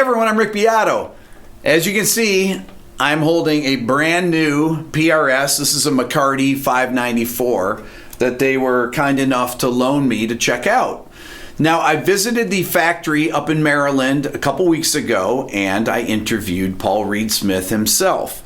everyone, I'm Rick Beato. As you can see, I'm holding a brand new PRS. This is a McCarty 594 that they were kind enough to loan me to check out. Now, I visited the factory up in Maryland a couple weeks ago, and I interviewed Paul Reed Smith himself.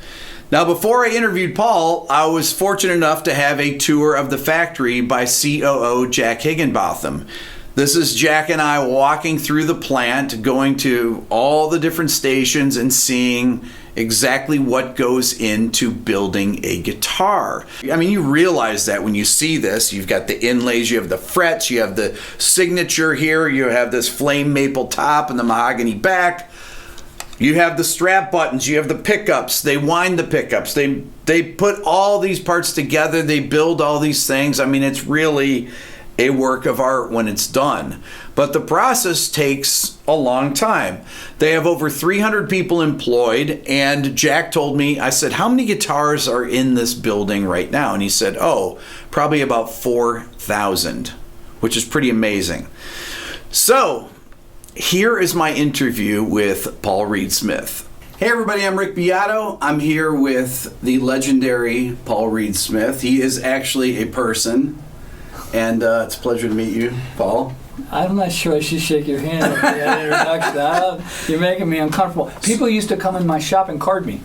Now, before I interviewed Paul, I was fortunate enough to have a tour of the factory by COO Jack Higginbotham. This is Jack and I walking through the plant, going to all the different stations and seeing exactly what goes into building a guitar. I mean, you realize that when you see this. You've got the inlays, you have the frets, you have the signature here, you have this flame maple top and the mahogany back. You have the strap buttons, you have the pickups, they wind the pickups, they put all these parts together, they build all these things. I mean, it's really a work of art when it's done. But the process takes a long time. They have over 300 people employed, and Jack told me, I said, how many guitars are in this building right now? And he said, oh, probably about 4,000, which is pretty amazing. So, here is my interview with Paul Reed Smith. Hey everybody, I'm Rick Beato. I'm here with the legendary Paul Reed Smith. He is actually a person. And it's a pleasure to meet you, Paul. I'm not sure I should shake your hand after that introduction. You're making me uncomfortable. People used to come in my shop and card me.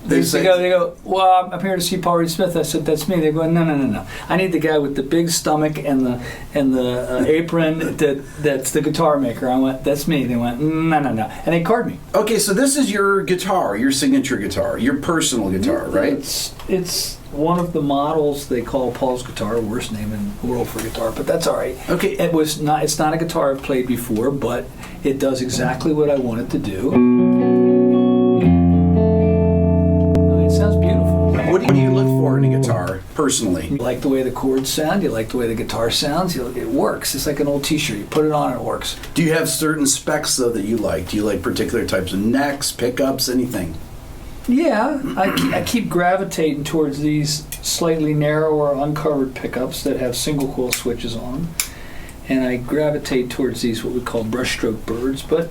They go, well, I'm here to see Paul Reed Smith. I said, that's me. They go, no. I need the guy with the big stomach and the apron that's the guitar maker. I went, that's me. They went, no. And they card me. Okay, so this is your guitar, your signature guitar, your personal guitar, right? It's one of the models they call Paul's guitar, worst name in the world for guitar, but that's all right. Okay. It's not a guitar I've played before, but it does exactly what I want it to do. Sounds beautiful. What do you look for in a guitar, personally? You like the way the chords sound, you like the way the guitar sounds, it works. It's like an old t-shirt. You put it on and it works. Do you have certain specs, though, that you like? Do you like particular types of necks, pickups, anything? Yeah, I keep gravitating towards these slightly narrower, uncovered pickups that have single coil switches on them. And I gravitate towards these, what we call brushstroke birds, but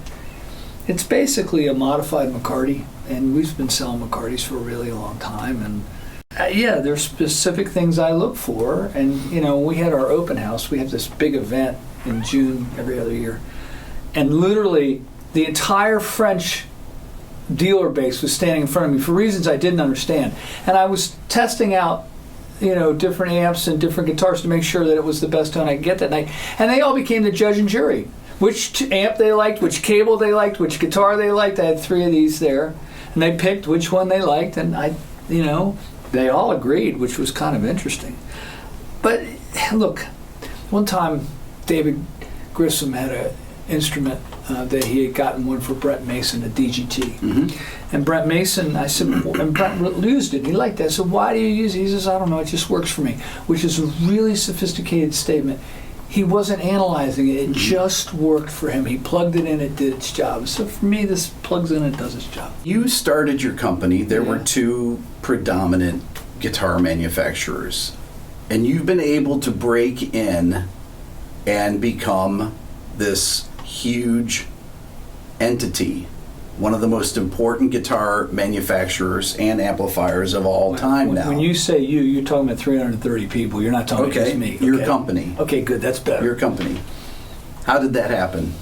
it's basically a modified McCarty. And we've been selling McCartys for a really long time, and there's specific things I look for. And we had our open house. We have this big event in June every other year, and literally the entire French dealer base was standing in front of me for reasons I didn't understand. And I was testing out, different amps and different guitars to make sure that it was the best tone I could get that night. And they all became the judge and jury. Which amp they liked, which cable they liked, which guitar they liked. I had 3 of these there. And they picked which one they liked, and they all agreed, which was kind of interesting. But look, one time David Grissom had an instrument that he had gotten one for Brett Mason, a DGT. Mm-hmm. And Brett Mason, I said, and Brett used it. He liked that. I said, why do you use it? He says, I don't know, it just works for me, which is a really sophisticated statement. He wasn't analyzing it. It just worked for him. He plugged it in, it did its job. So for me, this plugs in, it does its job. You started your company. There were 2 predominant guitar manufacturers. And you've been able to break in and become this huge entity, one of the most important guitar manufacturers and amplifiers of all time now. When you say you're talking about 330 people. You're not talking just me. Okay? Your company. Okay, good. That's better. Your company. How did that happen?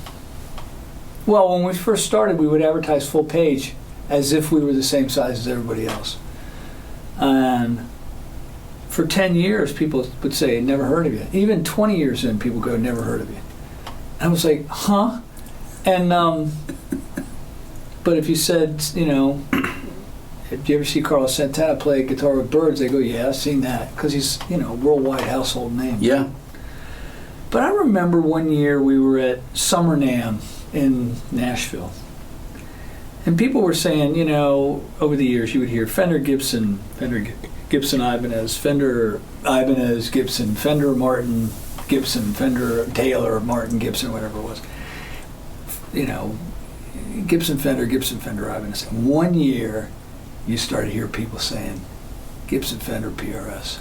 Well, when we first started, we would advertise full page as if we were the same size as everybody else. And for 10 years, people would say, never heard of you. Even 20 years in, people go, never heard of you. And I was like, huh? And but if you said, if you ever see Carlos Santana play guitar with birds, they go, yeah, I've seen that, because he's, a worldwide household name. Yeah. But I remember one year we were at Summer NAMM in Nashville, and people were saying, over the years you would hear Fender Gibson Ibanez, Fender Ibanez Gibson, Fender Martin Gibson, Fender Taylor Martin Gibson, whatever it was. Gibson Fender Ibanez. And one year, you started to hear people saying, Gibson Fender PRS.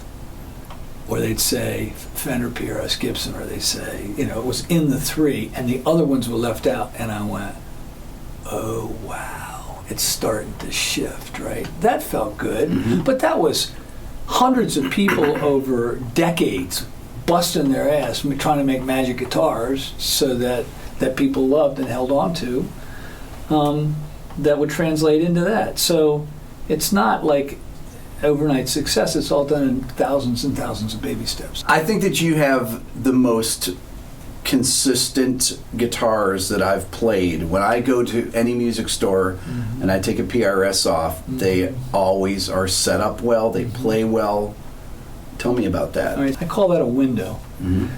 Or they'd say Fender PRS Gibson, or they'd say, it was in the 3, and the other ones were left out. And I went, wow, it's starting to shift, right? That felt good, but that was hundreds of people over decades busting their ass trying to make magic guitars so that people loved and held on to, that would translate into that. So it's not like overnight success. It's all done in thousands and thousands of baby steps. I think that you have the most consistent guitars that I've played. When I go to any music store and I take a PRS off, they always are set up well, they play well. Tell me about that. All right. I call that a window.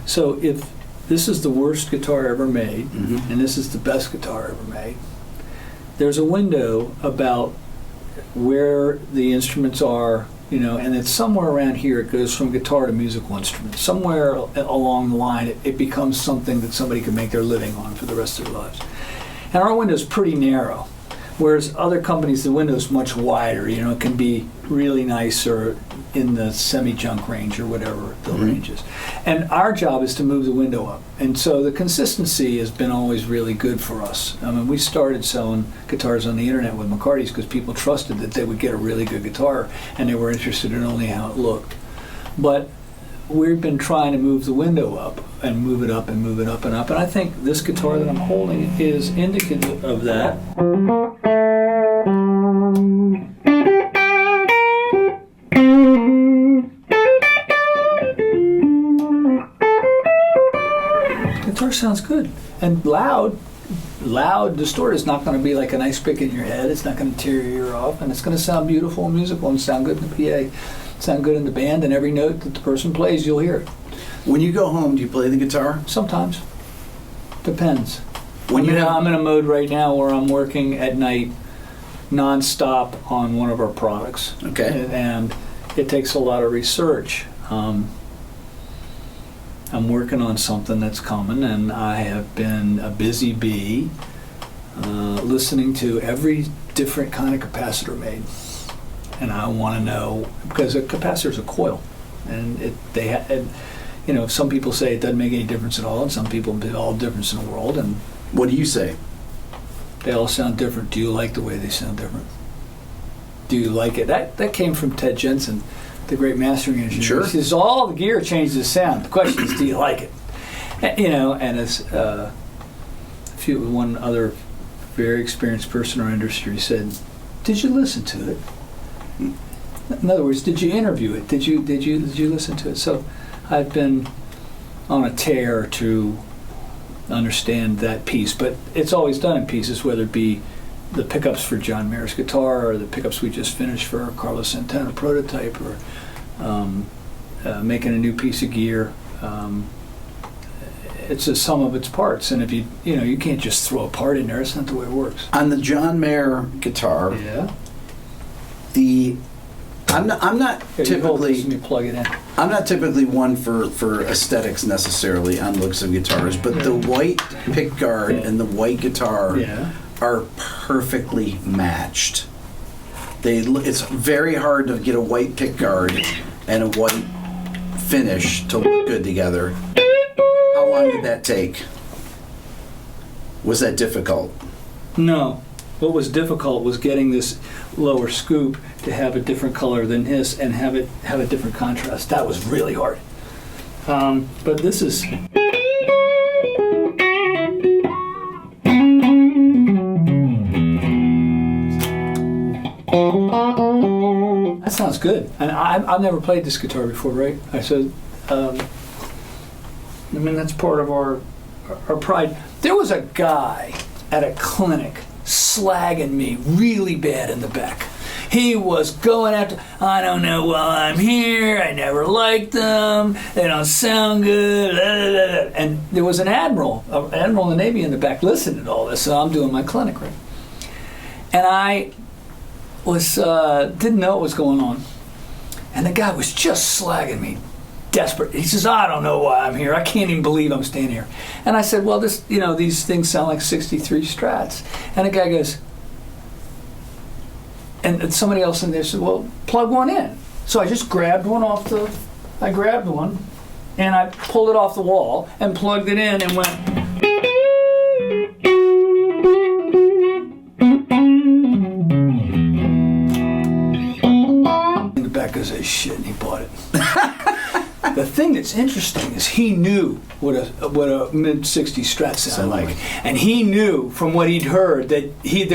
So if this is the worst guitar ever made, and this is the best guitar ever made, there's a window about where the instruments are, and it's somewhere around here. It goes from guitar to musical instrument. Somewhere along the line, it becomes something that somebody can make their living on for the rest of their lives. And our window is pretty narrow, whereas other companies, the window is much wider. It can be really nice or in the semi-junk range or whatever the range is. And our job is to move the window up. And so the consistency has been always really good for us. I mean, we started selling guitars on the internet with McCarty's because people trusted that they would get a really good guitar and they were interested in only how it looked. But we've been trying to move the window up and move it up and move it up and up. And I think this guitar that I'm holding is indicative of that. Guitar sounds good and loud. Distorted is not going to be like an ice pick in your head. It's not going to tear your ear off, and it's going to sound beautiful and musical and sound good in the PA, sound good in the band, and every note that the person plays, you'll hear it. When you go home, do you play the guitar? Sometimes. Depends. I'm in a mode right now where I'm working at night non-stop on one of our products. Okay. And it takes a lot of research. I'm working on something that's coming, and I have been a busy bee listening to every different kind of capacitor made. And I want to know, because a capacitor is a coil, and some people say it doesn't make any difference at all, and some people make all difference in the world. And what do you say? They all sound different. Do you like the way they sound different? Do you like it? That came from Ted Jensen, the great mastering engineer. Sure. He says all the gear changes the sound. The question is, do you like it? And as one other very experienced person in our industry said, did you listen to it? In other words, did you interview it? Did you listen to it? So I've been on a tear to understand that piece, but it's always done in pieces, whether it be the pickups for John Mayer's guitar or the pickups we just finished for our Carlos Santana prototype, or making a new piece of gear. It's a sum of its parts, and if you can't just throw a part in there. It's not the way it works. On the John Mayer guitar, I'm not typically. Let me plug it in. I'm not typically one for aesthetics necessarily on looks of guitars, but the white pickguard and the white guitar are perfectly matched. It's very hard to get a white pickguard and a white finish to look good together. How long did that take? Was that difficult? No. What was difficult was getting this lower scoop to have a different color than his and have a different contrast. That was really hard. But this is. That sounds good. And I've never played this guitar before, right? I said, that's part of our pride. There was a guy at a clinic slagging me really bad in the back. He was going after, I don't know why I'm here, I never liked them, they don't sound good, blah, blah, blah. And there was an admiral in the Navy in the back listening to all this, so I'm doing my clinic, right? And I was didn't know what was going on. And the guy was just slagging me, desperate. He says, I don't know why I'm here. I can't even believe I'm standing here. And I said, well, these things sound like 63 Strats. And the guy goes, and somebody else in there said, well, plug one in. So I just grabbed one and I pulled it off the wall and plugged it in and went. this shit, and he bought it. The thing that's interesting is he knew what a mid-60s Strat sounded like, and he knew from what he'd heard that he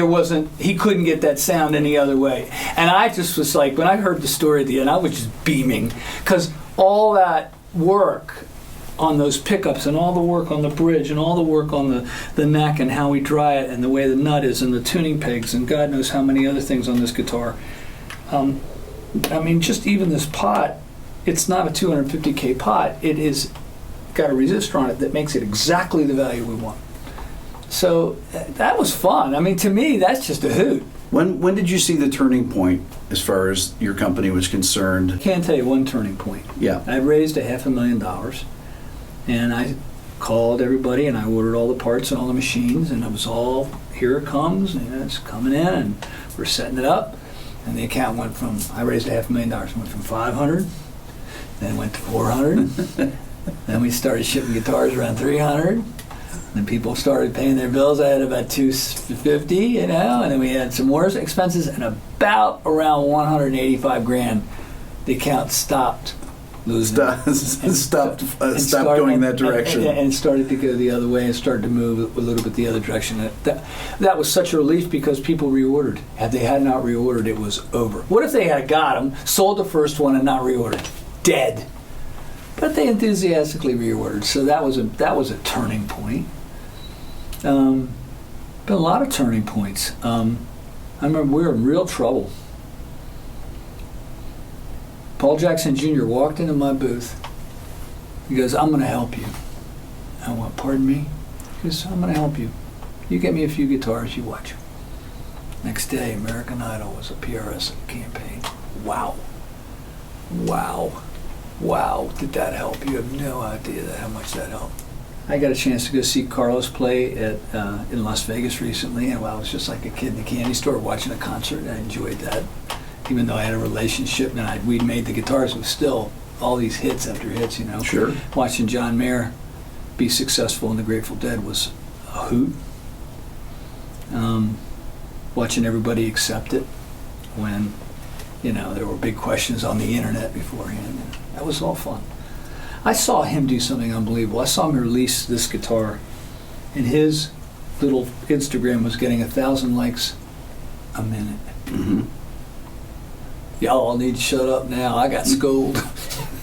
couldn't get that sound any other way. And I just was like, when I heard the story at the end, I was just beaming, because all that work on those pickups and all the work on the bridge and all the work on the neck and how we dry it and the way the nut is and the tuning pegs and God knows how many other things on this guitar. I mean, just even this pot, it's not a 250K pot. It is got a resistor on it that makes it exactly the value we want. So that was fun. I mean, to me, that's just a hoot. When did you see the turning point as far as your company was concerned? I can't tell you one turning point. Yeah. I raised $500,000, and I called everybody, and I ordered all the parts and all the machines, and it was all, here it comes, and it's coming in, and we're setting it up. And the account went from, I raised $500,000, went from 500, then it went to 400. Then we started shipping guitars around 300. Then people started paying their bills. I had about 250, you know, and then we had some more expenses, and about around 185 grand, the account stopped losing. Stopped going in that direction. And started to go the other way and started to move a little bit the other direction. That was such a relief because people reordered. Had they had not reordered, it was over. What if they had got them, sold the first one, and not reordered? Dead. But they enthusiastically reordered, so that was a turning point. Been a lot of turning points. I remember we were in real trouble. Paul Jackson Jr. walked into my booth. He goes, "I'm going to help you." I went, "Pardon me?" He goes, "I'm going to help you. You get me a few guitars, you watch." Next day, American Idol was a PRS campaign. Wow. Wow, did that help? You have no idea how much that helped. I got a chance to go see Carlos play in Las Vegas recently, and I was just like a kid in a candy store watching a concert, and I enjoyed that. Even though I had a relationship and we'd made the guitars, it was still all these hits after hits, you know. Sure. Watching John Mayer be successful in the Grateful Dead was a hoot. Watching everybody accept it when, you know, there were big questions on the internet beforehand. That was all fun. I saw him do something unbelievable. I saw him release this guitar, and his little Instagram was getting 1,000 likes a minute. Mm-hmm. Y'all all need to shut up now. I got scolded.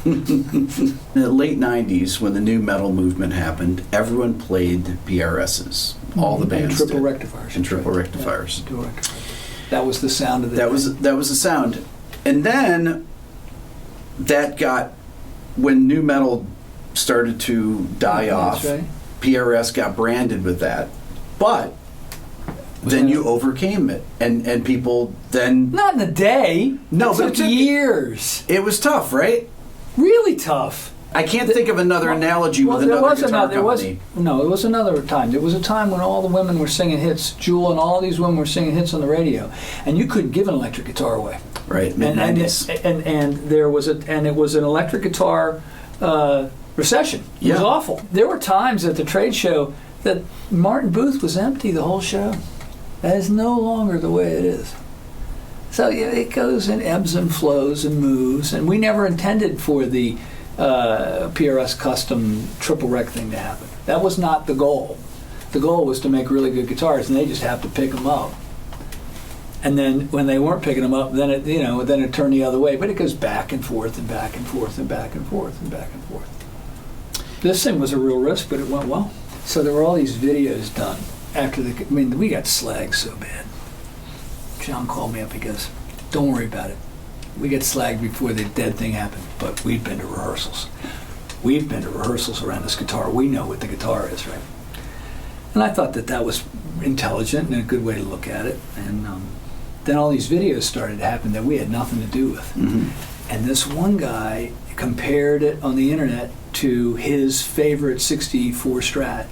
In the late 90s, when the new metal movement happened, everyone played PRSs. All the bands and triple did. rectifiers. And triple rectifiers. Yeah, triple rectifiers. That was the sound of the That was the sound. And then that got, when new metal started to die off, right. PRS got branded with that. But then you overcame it, and people then... Not in a day. No, but it took years. It was tough, right? Really tough. I can't think of another analogy with another guitar company. It was another time. There was a time when all the women were singing hits. Jewel and all these women were singing hits on the radio, and you couldn't give an electric guitar away. Right, mid-90s. And it was an electric guitar recession. It was awful. There were times at the trade show that Martin booth was empty the whole show. That is no longer the way it is. So it goes in ebbs and flows and moves, and we never intended for the PRS custom triple rec thing to happen. That was not the goal. The goal was to make really good guitars, and they just have to pick them up. And then when they weren't picking them up, then it turned the other way. But it goes back and forth and back and forth and back and forth and back and forth. This thing was a real risk, but it went well. So there were all these videos done after we got slagged so bad. John called me up, he goes, "Don't worry about it. We get slagged before the dead thing happened, but we've been to rehearsals. We've been to rehearsals around this guitar. We know what the guitar is, right?" And I thought that was intelligent and a good way to look at it. And then all these videos started to happen that we had nothing to do with. Mm-hmm. And this one guy compared it on the internet to his favorite 64 Strat.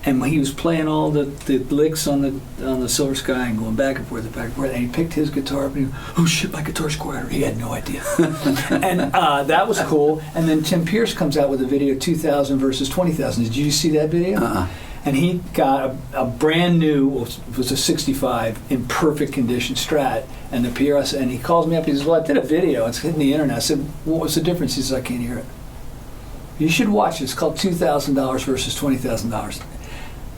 And when he was playing all the licks on the Silver Sky and going back and forth, and he picked his guitar up and he goes, "Oh shit, my guitar's quieter." He had no idea. And that was cool. And then Tim Pierce comes out with a video, 2,000 versus 20,000. Did you see that video? Uh-uh. And he got a brand new, it was a 65 in perfect condition Strat, and the PRS, and he calls me up, he says, well, I did a video, it's hitting the internet. I said, what was the difference? He says, I can't hear it. You should watch it. It's called $2,000 versus $20,000.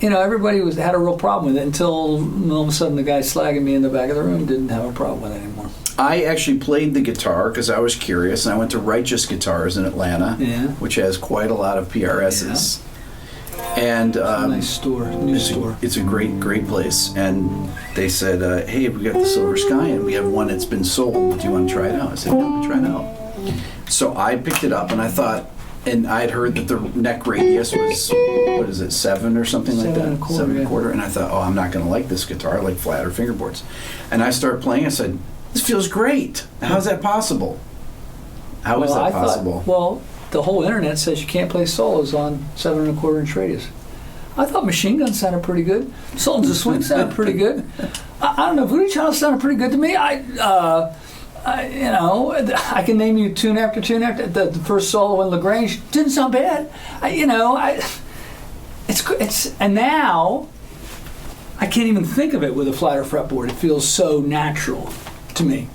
You know, everybody had a real problem with it until all of a sudden the guy slagging me in the back of the room didn't have a problem with it anymore. I actually played the guitar because I was curious, and I went to Righteous Guitars in Atlanta, which has quite a lot of PRSs. Yeah. And it's a nice store, new store. It's a great place. And they said, hey, we got the Silver Sky, and we have one that's been sold. Do you want to try it out? I said, no, try it out. So I picked it up, and I thought, and I had heard that the neck radius was, what is it, 7 or something like that? 7 and a quarter. And I thought, oh, I'm not going to like this guitar. I like flatter fingerboards. And I started playing. I said, this feels great. How's that possible? How is that possible? Well, the whole internet says you can't play solos on 7 and a quarter inch radius. I thought Machine Gun sounded pretty good. Sultans of Swing sounded pretty good. I don't know, Voodoo Child sounded pretty good to me. You know, I can name you tune after tune after. The first solo in Lagrange didn't sound bad. And now I can't even think of it with a flatter fretboard. It feels so natural to me.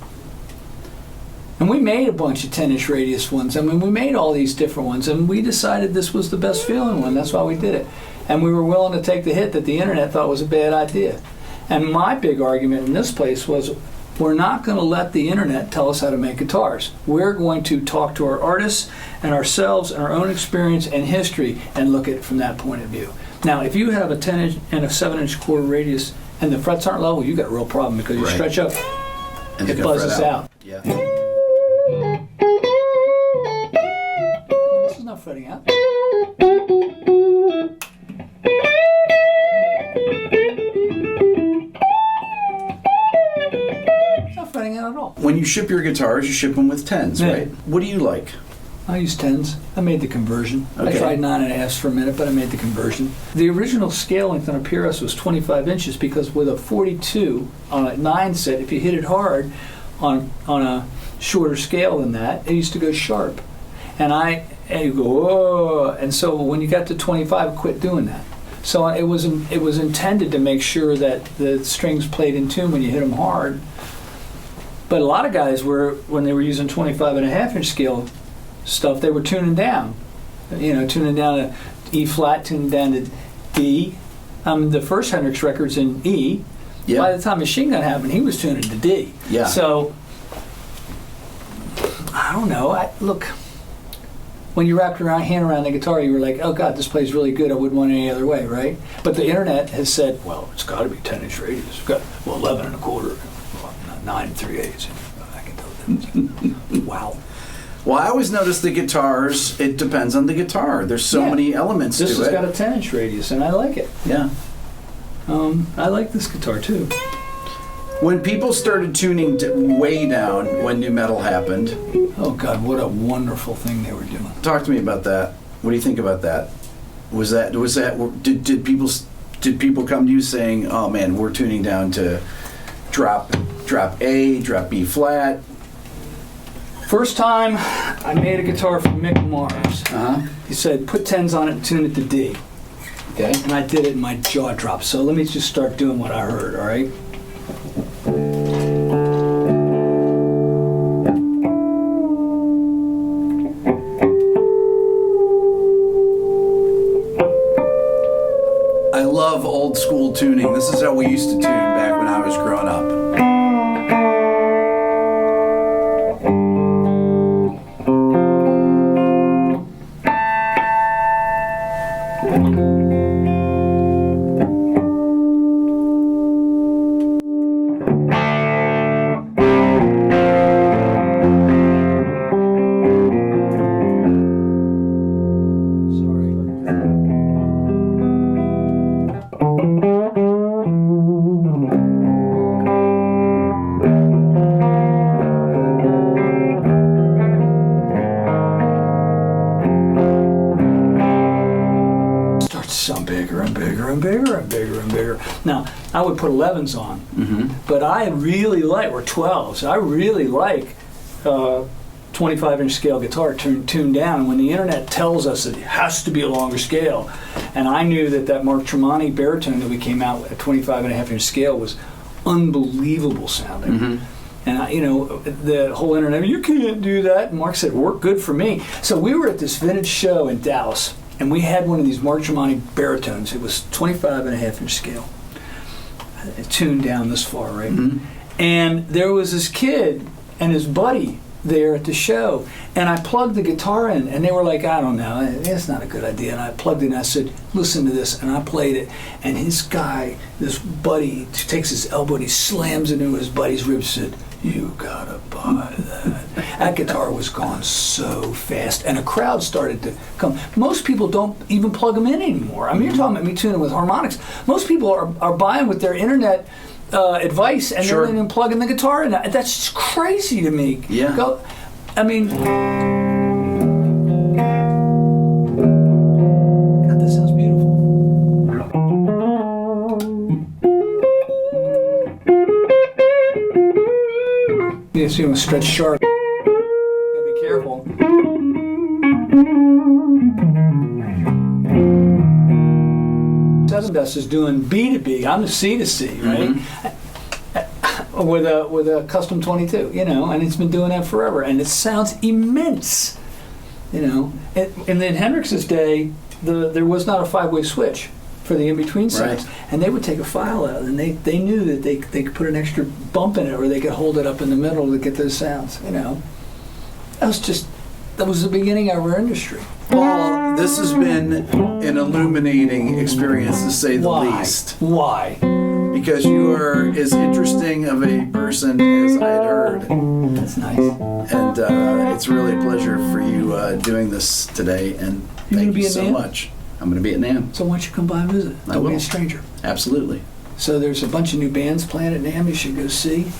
And we made a bunch of 10-inch radius ones. I mean, we made all these different ones, and we decided this was the best feeling one. That's why we did it. And we were willing to take the hit that the internet thought was a bad idea. And my big argument in this place was, we're not going to let the internet tell us how to make guitars. We're going to talk to our artists and ourselves and our own experience and history and look at it from that point of view. Now, if you have a 10-inch and a 7-inch quarter radius and the frets aren't level, you got a real problem because you stretch up, and it buzzes out. Yeah. This is not fretting out. Fretting out at all. When you ship your guitars, you ship them with 10s, right? What do you like? I use 10s. I made the conversion. Okay. I tried 9.5s for a minute, but I made the conversion. The original scale length on a PRS was 25 inches because with a 42 on a 9 set, if you hit it hard on a shorter scale than that, it used to go sharp. And you go, oh, and so when you got to 25, I quit doing that. So it was intended to make sure that the strings played in tune when you hit them hard. But a lot of guys when they were using 25.5-inch scale stuff, they were tuning down. You know, tuning down to E flat, tuning down to D. The first Hendrix record's in E. Yeah. By the time Machine Gun happened, he was tuning to D. Yeah. So, I don't know. Look, when you wrapped your hand around the guitar, you were like, oh God, this plays really good. I wouldn't want it any other way, right? But the internet has said, well, it's got to be 10-inch radius. It's got, 11 and a quarter. 9 3/8. I can tell that. Wow. Well, I always notice the guitars, it depends on the guitar. There's so many elements to it. This has got a 10-inch radius, and I like it. Yeah. I like this guitar, too. When people started tuning way down when nu metal happened... Oh, God, what a wonderful thing they were doing. Talk to me about that. What do you think about that? Did people come to you saying, oh, man, we're tuning down to drop A, drop B flat? First time I made a guitar for Mick Mars. He said, put 10s on it and tune it to D. Okay. And I did it and my jaw dropped. So let me just start doing what I heard, all right? I love old school tuning. This is how we used to tune back when I was growing up. Now, I would put 11s on, but I really like, or 12s, I really like 12 25-inch scale guitar tuned down. And when the internet tells us that it has to be a longer scale, and I knew that Mark Tremonti baritone that we came out with at 25.5-inch scale was unbelievable sounding. Mm-hmm. And the whole internet, you can't do that. And Mark said, work good for me. So we were at this vintage show in Dallas, and we had one of these Mark Tremonti baritones. It was 25.5-inch scale, tuned down this far, right? Mm-hmm. And there was this kid and his buddy there at the show, and I plugged the guitar in, and they were like, I don't know, it's not a good idea. And I plugged it in, and I said, listen to this, and I played it, and this buddy takes his elbow and he slams into his buddy's ribs and said, you gotta buy that. That guitar was gone so fast, and a crowd started to come. Most people don't even plug them in anymore. I mean, you're talking about me tuning with harmonics. Most people are buying with their internet advice, and Sure. then plugging the guitar in. That's just crazy to me. Yeah. God, that sounds beautiful. Yes, you know, stretch sharp. Gotta be careful. Southern Best is doing B2B. I'm the C2C, right? Mm-hmm. With a custom 22, and it's been doing that forever, and it sounds immense, And in Hendrix's day, there was not a 5-way switch for the in-between sounds, right. And they would take a file out, and they knew that they could put an extra bump in it, or they could hold it up in the middle to get those sounds. That was the beginning of our industry. Well, this has been an illuminating experience, to say the least. Why? Because you are as interesting of a person as I had heard. That's nice. And it's really a pleasure for you doing this today, and thank you so much. I'm going to be at NAMM. So why don't you come by and visit? Don't be a stranger. Absolutely. So there's a bunch of new bands playing at NAMM you should go see.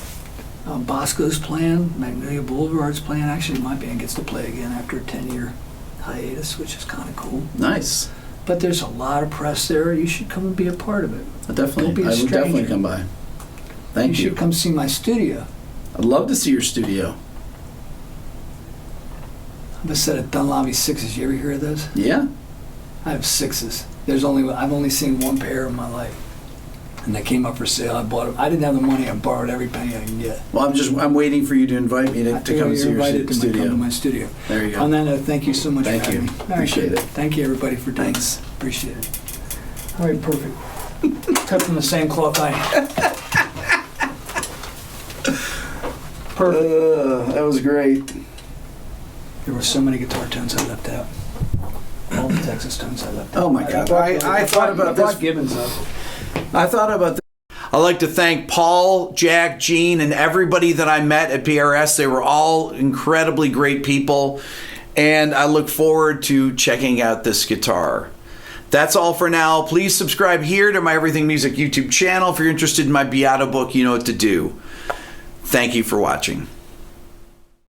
Bosco's playing, Magnolia Boulevard's playing. Actually, my band gets to play again after a 10-year hiatus, which is kind of cool. Nice. But there's a lot of press there. You should come and be a part of it. I would definitely come by. Thank you. You should come see my studio. I'd love to see your studio. I have a set of Dunlavy 6s. You ever hear of those? Yeah. I have 6s. I've only seen one pair in my life. And they came up for sale. I bought them. I didn't have the money. I borrowed every penny I can get. Well, I'm waiting for you to invite me to come see your studio. Come to my studio. There you go. On that note, thank you so much for having me. Appreciate it. Thank you, everybody, for doing this. Appreciate it. All right, perfect. Cut from the same cloth I Perfect. That was great. There were so many guitar tones I left out. All the Texas tones I left out. Oh, my God. I thought about this. Gibbons up. I thought about this. I'd like to thank Paul, Jack, Gene, and everybody that I met at PRS. They were all incredibly great people, and I look forward to checking out this guitar. That's all for now. Please subscribe here to my Everything Music YouTube channel. If you're interested in my Beato book, you know what to do. Thank you for watching.